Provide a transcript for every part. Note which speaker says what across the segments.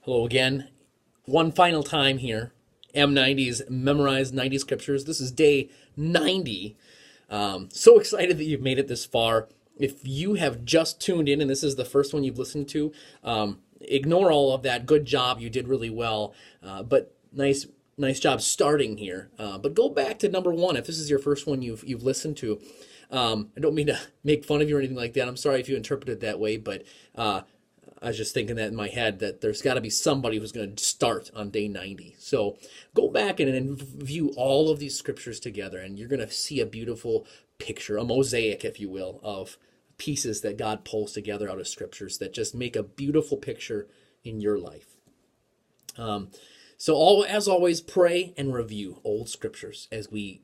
Speaker 1: Hello again. One final time here. M90's Memorized 90 Scriptures. This is day 90. So excited that you've made it this far. If you have just tuned in and this is the first one you've listened to, ignore all of that. Good job. You did really well. But nice job starting here. But go back to number one if this is your first one you've listened to. I don't mean to make fun of you or anything like that. I'm sorry if you interpret it that way, but I was just thinking that in my head that there's got to be somebody who's going to start on day 90. So go back and view all of these scriptures together, and you're going to see a beautiful picture, a mosaic, if you will, of pieces that God pulls together out of scriptures that just make a beautiful picture in your life. As always, pray and review old scriptures as we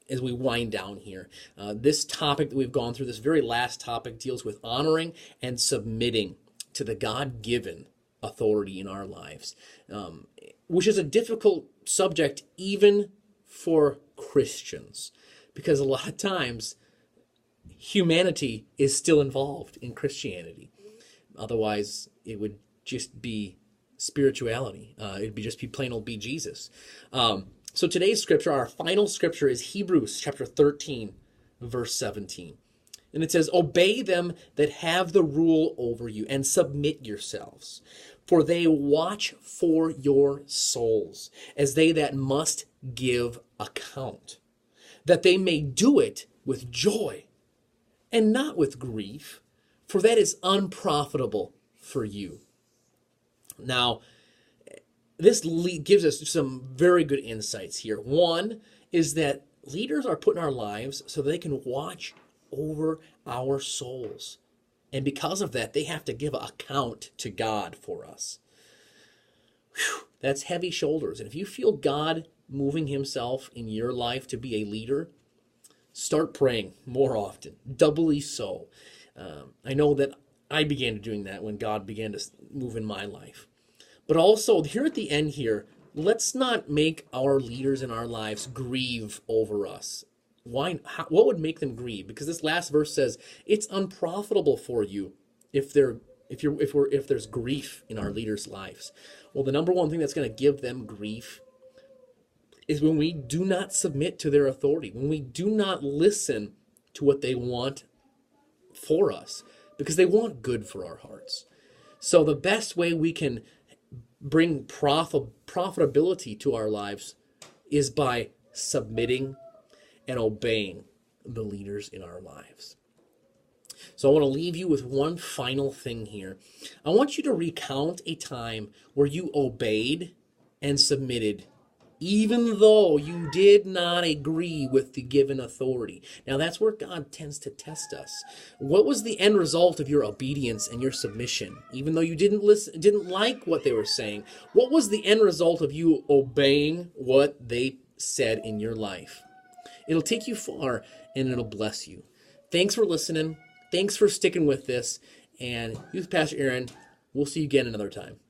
Speaker 1: wind down here. This topic that we've gone through, this very last topic, deals with honoring and submitting to the God-given authority in our lives, which is a difficult subject even for Christians, because a lot of times humanity is still involved in Christianity. Otherwise, it would just be spirituality. It'd just be plain old be Jesus. So today's scripture, our final scripture, is Hebrews chapter 13, verse 17. And it says, "Obey them that have the rule over you, and submit yourselves. For they watch for your souls, as they that must give account, that they may do it with joy, and not with grief, for that is unprofitable for you." Now, this gives us some very good insights here. One is that leaders are put in our lives so they can watch over our souls. And because of that, they have to give account to God for us. Whew, that's heavy shoulders. And if you feel God moving himself in your life to be a leader, start praying more often, doubly so. I know that I began doing that when God began to move in my life. But also, here at the end here, let's not make our leaders in our lives grieve over us. Why? What would make them grieve? Because this last verse says it's unprofitable for you if there's grief in our leaders' lives. Well, the number one thing that's going to give them grief is when we do not submit to their authority, when we do not listen to what they want for us, because they want good for our hearts. So the best way we can bring profitability to our lives is by submitting and obeying the leaders in our lives. So I want to leave you with one final thing here. I want you to recount a time where you obeyed and submitted, even though you did not agree with the given authority. Now that's where God tends to test us. What was the end result of your obedience and your submission? Even though you didn't like what they were saying, what was the end result of you obeying what they said in your life? It'll take you far, and it'll bless you. Thanks for listening. Thanks for sticking with this. And Youth Pastor Aaron, we'll see you again another time.